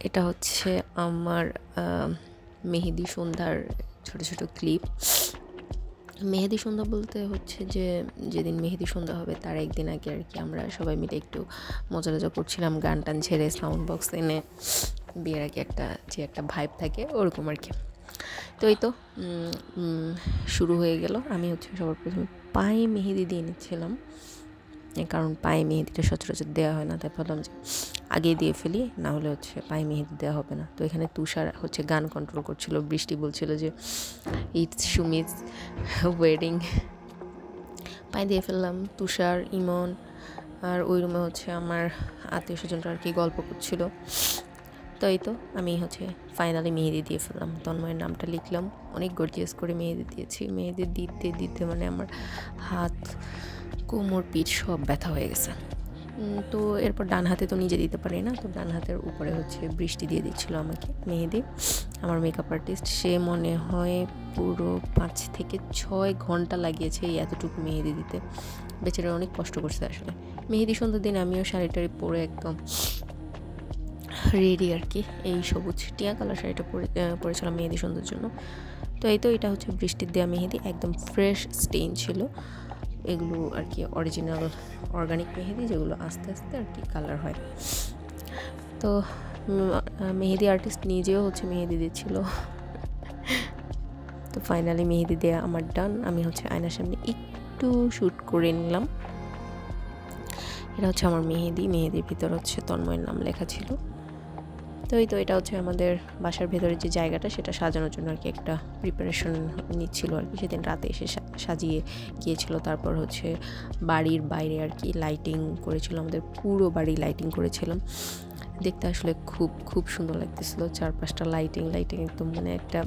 এটা হচ্ছে আমার মেহেদি সন্ধ্যার ছোট ছোট ক্লিপ। মেহেদি সন্ধ্যা বলতে হচ্ছে যে যেদিন মেহেদি সন্ধ্যা হবে তার একদিন আগে আর কি আমরা সবাই মিলে একটু মজা টজা করছিলাম, গান টান ছেড়ে সাউন্ড বক্স এনে বিয়ের আগে একটা ভাইব থাকে ওরকম আর কি। তো এই তো শুরু হয়ে গেল। আমি হচ্ছে সবার প্রথমে পায়ে মেহেদি দিয়ে নিচ্ছিলাম, কারণ পায়ে মেহেদিটা সচরাচর দেওয়া হয় না, তাই ভাবলাম যে আগেই দিয়ে ফেলি, না হলে হচ্ছে পায়ে মেহেদি দেওয়া হবে না। তো এখানে তুষার হচ্ছে গান কন্ট্রোল করছিল, বৃষ্টি বলছিল যে ইটস সুমিজ ওয়েডিং। পায়ে দিয়ে ফেললাম। তুষার, ইমন আর ওই রুমে হচ্ছে আমার আত্মীয় স্বজনরা আর কি গল্প করছিল। তো এই তো আমি হচ্ছে ফাইনালি মেহেদি দিয়ে ফেললাম, তন্ময়ের নামটা লিখলাম, অনেক গর্জিয়াস করে মেহেদি দিয়েছি। মেহেদি দিতে দিতে মানে আমার হাত, কোমর, পিঠ সব ব্যথা হয়ে গেছে। তো এরপর ডান হাতে তো নিজে দিতে পারি না, তো ডান হাতের উপরে হচ্ছে বৃষ্টি দিয়ে দিচ্ছিল আমাকে মেহেদি। আমার মেকআপ আর্টিস্ট, সে মনে হয় পুরো 5 থেকে 6 ঘন্টা লাগিয়েছে এই এতটুকু মেহেদি দিতে। বেচারা অনেক কষ্ট করছে আসলে। মেহেদি সন্ধ্যার দিন আমিও শাড়ি টাড়ি পরে একদম রেডি আর কি, এই সবুজ টিয়া কালার শাড়িটা পরেছিলাম মেহেদি সন্ধ্যার জন্য। তো এই তো এটা হচ্ছে বৃষ্টির দেওয়া মেহেদি, একদম ফ্রেশ স্টেইন ছিল। এগুলো আর কি অরিজিনাল অর্গানিক মেহেদি, যেগুলো আস্তে আস্তে আর কি কালার হয়। তো মেহেদি আর্টিস্ট নিজেও হচ্ছে মেহেদি দিচ্ছিল। তো ফাইনালি মেহেদি দেওয়া আমার ডান। আমি হচ্ছে আয়নার সামনে একটু শ্যুট করে নিলাম। এটা হচ্ছে আমার মেহেদির ভিতর হচ্ছে তন্ময়ের নাম লেখা ছিল। তো এই তো এটা হচ্ছে আমাদের বাসার ভেতরে যে জায়গাটা, সেটা সাজানোর জন্য আর কি একটা প্রিপারেশন নিচ্ছিল আর কি। সেদিন রাতে এসে সাজিয়ে গিয়েছিল। তারপর হচ্ছে বাড়ির বাইরে আর কি লাইটিং করেছিল, আমাদের পুরো বাড়ি লাইটিং করেছিলাম। দেখতে আসলে খুব খুব সুন্দর লাগতেছিল, 4-5টা লাইটিং একদম মানে একটা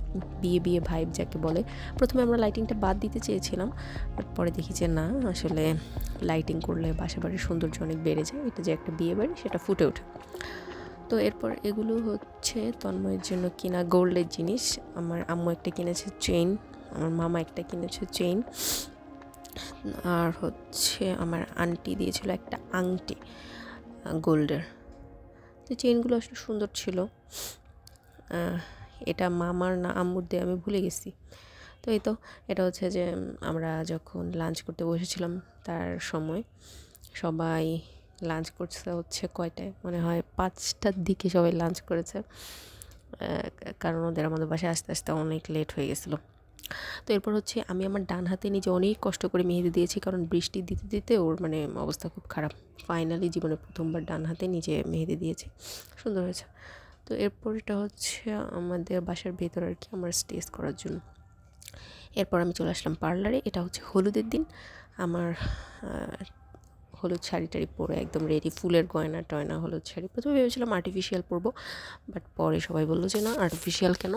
বিয়ে ভাইব যাকে বলে। প্রথমে আমরা লাইটিংটা বাদ দিতে চেয়েছিলাম, বাট পরে দেখি যে না, আসলে লাইটিং করলে বাসা বাড়ির সৌন্দর্য অনেক বেড়ে যায়, এটা যে একটা বিয়ে বাড়ি সেটা ফুটে ওঠে। তো এরপর এগুলো হচ্ছে তন্ময়ের জন্য কিনা গোল্ডের জিনিস। আমার আম্মু একটা কিনেছে চেইন, আমার মামা একটা কিনেছে চেইন, আর হচ্ছে আমার আন্টি দিয়েছিল একটা আংটি গোল্ডের। তো চেইনগুলো আসলে সুন্দর ছিল। এটা মামার না আম্মুর দিয়ে আমি ভুলে গেছি। তো এই তো এটা হচ্ছে যে আমরা যখন লাঞ্চ করতে বসেছিলাম তার সময় সবাই লাঞ্চ করছে হচ্ছে কয়টায়, মনে হয় 5টার দিকে সবাই লাঞ্চ করেছে, কারণ ওদের আমাদের বাসায় আস্তে আস্তে অনেক লেট হয়ে গেছিলো। তো এরপর হচ্ছে আমি আমার ডান হাতে নিজে অনেক কষ্ট করে মেহেদি দিয়েছি, কারণ বৃষ্টি দিতে দিতে ওর মানে অবস্থা খুব খারাপ। ফাইনালি জীবনে প্রথমবার ডান হাতে নিজে মেহেদি দিয়েছি, সুন্দর হয়েছে। তো এরপর এটা হচ্ছে আমাদের বাসার ভেতর আর কি আমার স্টেজ করার জন্য। এরপর আমি চলে আসলাম পার্লারে। এটা হচ্ছে হলুদের দিন। আমার হলুদ শাড়ি টাড়ি পরে একদম রেডি, ফুলের গয়না টয়না, হলুদ শাড়ি। প্রথমে ভেবেছিলাম আর্টিফিশিয়াল পরবো, বাট পরে সবাই বললো যে না, আর্টিফিশিয়াল কেন,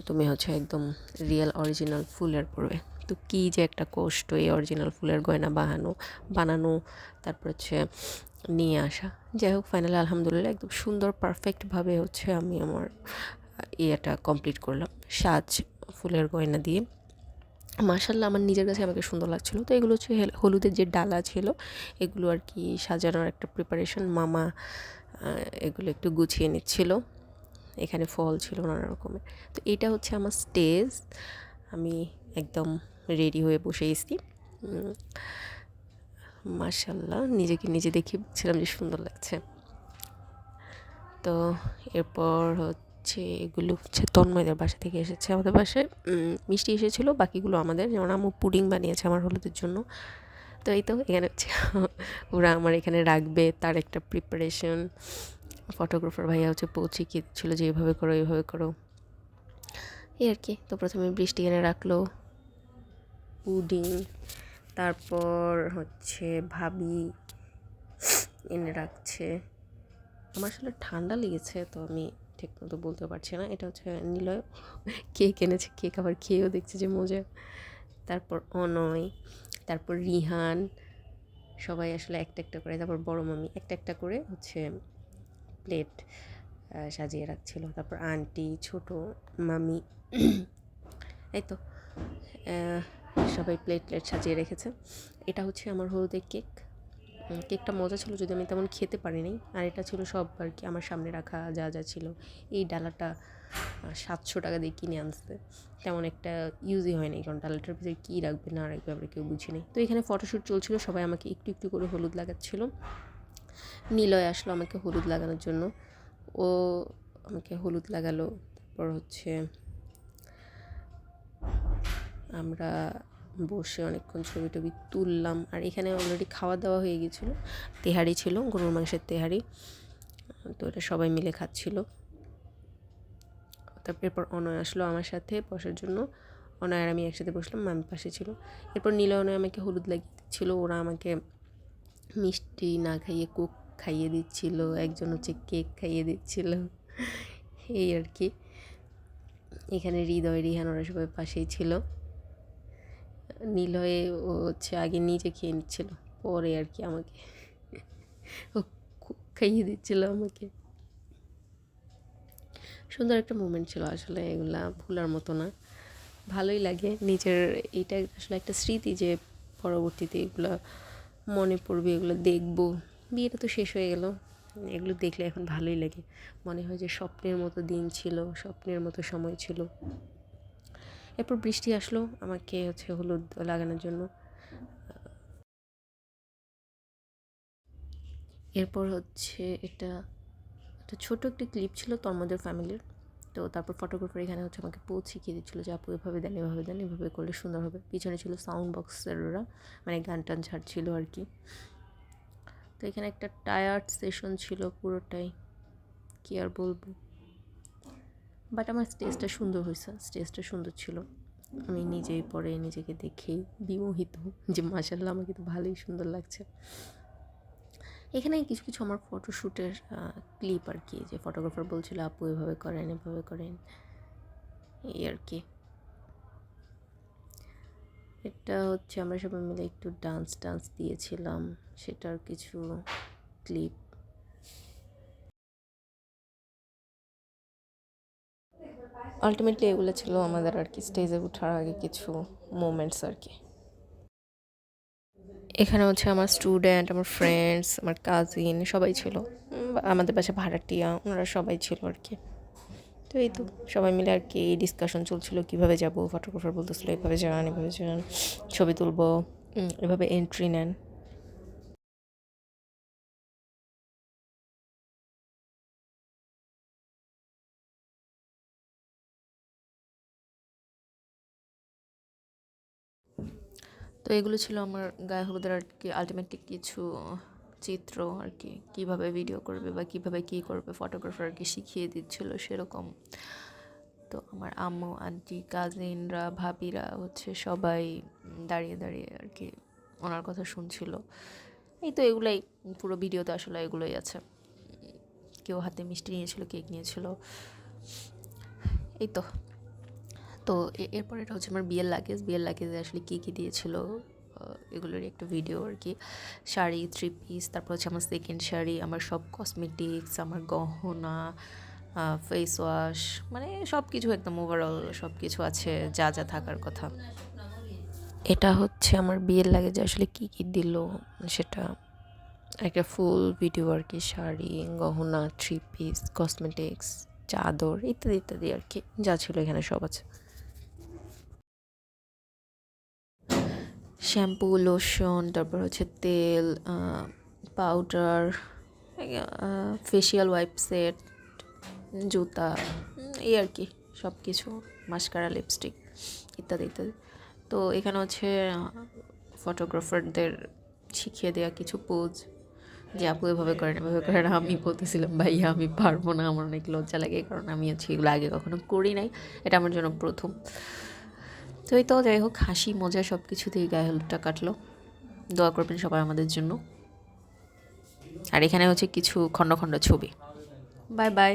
তুমি হচ্ছে একদম রিয়েল অরিজিনাল ফুলের পরবে। তো কী যে একটা কষ্ট এই অরিজিনাল ফুলের গয়না বানানো, তারপর হচ্ছে নিয়ে আসা। যাই হোক, ফাইনালি আলহামদুলিল্লাহ একদম সুন্দর পারফেক্টভাবে হচ্ছে আমি আমার ইয়েটা কমপ্লিট করলাম, সাজ ফুলের গয়না দিয়ে। মাশাআল্লাহ আমার নিজের কাছে আমাকে সুন্দর লাগছিলো। তো এগুলো হচ্ছে হলুদের যে ডালা ছিল, এগুলো আর কি সাজানোর একটা প্রিপারেশন। মামা এগুলো একটু গুছিয়ে নিচ্ছিল, এখানে ফল ছিল নানা রকমের। তো এটা হচ্ছে আমার স্টেজ, আমি একদম রেডি হয়ে বসে গেছি। মাশাআল্লাহ নিজেকে নিজে দেখে বলছিলাম যে সুন্দর লাগছে। তো এরপর হচ্ছে এগুলো হচ্ছে তন্ময়দের বাসা থেকে এসেছে, আমাদের বাসায় মিষ্টি এসেছিলো, বাকিগুলো আমাদের। যেমন আম্মু পুডিং বানিয়েছে আমার হলুদের জন্য। তো এই তো এখানে হচ্ছে ওরা আমার এখানে রাখবে তার একটা প্রিপারেশন। ফটোগ্রাফার ভাইয়া হচ্ছে পৌঁছে গিয়ে ছিল যে এইভাবে করো এইভাবে করো, এই আর কি। তো প্রথমে বৃষ্টি এনে রাখলো, পুডিং, তারপর হচ্ছে ভাবি এনে রাখছে। আমার আসলে ঠান্ডা লেগেছে, তো আমি ঠিক মতো বলতে পারছি না। এটা হচ্ছে নিলয় কেক এনেছে, কেক আবার খেয়েও দেখছে যে মজা। তারপর অনয়, তারপর রিহান, সবাই আসলে একটা একটা করে, তারপর বড় মামি একটা একটা করে হচ্ছে প্লেট সাজিয়ে রাখছিল। তারপর আন্টি, ছোট মামি, এই তো সবাই প্লেট সাজিয়ে রেখেছে। এটা হচ্ছে আমার হলুদের কেক, কেকটা মজা ছিল, যদি আমি তেমন খেতে পারিনি। আর এটা ছিল সব আর কি আমার সামনে রাখা যা যা ছিল। এই ডালাটা 700 টাকা দিয়ে কিনে আনতে, তেমন একটা ইউজই হয়নি, কারণ ডালাটার ভিতরে কী রাখবে না রাখবে আমরা কেউ বুঝিনি। তো এখানে ফটোশ্যুট চলছিল, সবাই আমাকে একটু একটু করে হলুদ লাগাচ্ছিল। নিলয় আসলো আমাকে হলুদ লাগানোর জন্য, ও আমাকে হলুদ লাগালো। তারপর হচ্ছে আমরা বসে অনেকক্ষণ ছবি টবি তুললাম। আর এখানে অলরেডি খাওয়া দাওয়া হয়ে গিয়েছিলো, তেহারি ছিল, গরুর মাংসের তেহারি। তো এটা সবাই মিলে খাচ্ছিল। তারপর এরপর অনয় আসলো আমার সাথে বসার জন্য, অনয় আর আমি একসাথে বসলাম, আমি পাশে ছিল। এরপর নীলা অনয় আমাকে হলুদ লাগিয়ে দিচ্ছিল, ওরা আমাকে মিষ্টি না খাইয়ে কোক খাইয়ে দিচ্ছিল, একজন হচ্ছে কেক খাইয়ে দিচ্ছিল, এই আর কি। এখানে হৃদয়, রিহান ওরা সবাই পাশেই ছিল। নিলয়ে ও হচ্ছে আগে নিজে খেয়ে নিচ্ছিল, পরে আর কি আমাকে ও খাইয়ে দিচ্ছিল আমাকে। সুন্দর একটা মুমেন্ট ছিল আসলে, এগুলা ভুলার মতো না, ভালোই লাগে। নিজের এইটা আসলে একটা স্মৃতি যে পরবর্তীতে এগুলো মনে পড়বে, এগুলো দেখবো। বিয়েটা তো শেষ হয়ে গেল, এগুলো দেখলে এখন ভালোই লাগে, মনে হয় যে স্বপ্নের মতো দিন ছিল, স্বপ্নের মতো সময় ছিল। এরপর বৃষ্টি আসলো আমাকে হচ্ছে হলুদ লাগানোর জন্য। এরপর হচ্ছে এটা একটা ছোটো একটি ক্লিপ ছিল তন্ময়ের ফ্যামিলির। তো তারপর ফটোগ্রাফার এখানে হচ্ছে আমাকে পোজ শিখিয়ে দিচ্ছিলো যে আপু এভাবে দেন, এভাবে দেন, এভাবে করলে সুন্দর হবে। পিছনে ছিল সাউন্ড বক্সের, ওরা মানে গান টান ছাড়ছিল আর কি। তো এখানে একটা টায়ার্ড সেশন ছিল পুরোটাই, কি আর বলবো। বাট আমার স্টেজটা সুন্দর হয়েছে, স্টেজটা সুন্দর ছিল। আমি নিজেই পরে নিজেকে দেখেই বিমোহিত যে মাশাআল্লাহ আমাকে তো ভালোই সুন্দর লাগছে। এখানে কিছু কিছু আমার ফটোশ্যুটের ক্লিপ আর কি, যে ফটোগ্রাফার বলছিল আপু এভাবে করেন, এভাবে করেন, এই আর কি। এটা হচ্ছে আমরা সবাই মিলে একটু ডান্স দিয়েছিলাম, সেটার কিছু ক্লিপ। আলটিমেটলি এগুলো ছিল আমাদের আর কি স্টেজে ওঠার আগে কিছু মোমেন্টস আর কি। এখানে হচ্ছে আমার স্টুডেন্ট, আমার ফ্রেন্ডস, আমার কাজিন সবাই ছিল, আমাদের বাসায় ভাড়াটিয়া, ওনারা সবাই ছিল আর কি। তো এই তো সবাই মিলে আর কি ডিসকাশন চলছিল কীভাবে যাব। ফটোগ্রাফার বলতেছিল এভাবে যান, এভাবে যান, ছবি তুলবো, এভাবে এন্ট্রি নেন। তো এগুলো ছিল আমার গায়ে হলুদের আর কি আলটিমেটলি কিছু চিত্র আর কি, কীভাবে ভিডিও করবে বা কীভাবে কী করবে ফটোগ্রাফার আর কি শিখিয়ে দিচ্ছিল সেরকম। তো আমার আম্মু, আন্টি, কাজিনরা, ভাবিরা হচ্ছে সবাই দাঁড়িয়ে দাঁড়িয়ে আর কি ওনার কথা শুনছিল। এই তো এগুলাই পুরো ভিডিওতে আসলে এগুলোই আছে। কেউ হাতে মিষ্টি নিয়েছিল, কেক নিয়েছিল, এই তো। তো এরপর এটা হচ্ছে আমার বিয়ের লাগেজে আসলে কী কী দিয়েছিল এগুলোর একটা ভিডিও আর কি। শাড়ি, 3 পিস, তারপর হচ্ছে আমার সেকেন্ড শাড়ি, আমার সব কসমেটিক্স, আমার গহনা, ফেস ওয়াশ, মানে সব কিছু একদম ওভারঅল সব কিছু আছে যা যা থাকার কথা। এটা হচ্ছে আমার বিয়ের লাগেজে আসলে কী কী দিল সেটা একটা ফুল ভিডিও আর কি। শাড়ি, গহনা, 3 পিস, কসমেটিক্স, চাদর ইত্যাদি ইত্যাদি আর কি, যা ছিল এখানে সব আছে। শ্যাম্পু, লোশন, তারপর হচ্ছে তেল, পাউডার, ফেশিয়াল ওয়াইপ সেট, জুতা, এই আর কি সব কিছু, মাস্কারা, লিপস্টিক ইত্যাদি ইত্যাদি। তো এখানে হচ্ছে ফটোগ্রাফারদের শিখিয়ে দেওয়া কিছু পোজ, যে আপু এভাবে করেন, এভাবে করেন। আমি বলতেছিলাম ভাইয়া আমি পারবো না, আমার অনেক লজ্জা লাগে, কারণ আমি হচ্ছে এগুলো আগে কখনো করি নাই, এটা আমার জন্য প্রথম। তো এই তো যাই হোক, হাসি মজা সব কিছুতেই গায়ে হলুদটা কাটলো। দোয়া করবেন সবাই আমাদের জন্য। আর এখানে হচ্ছে কিছু খণ্ড খণ্ড ছবি। Bye bye.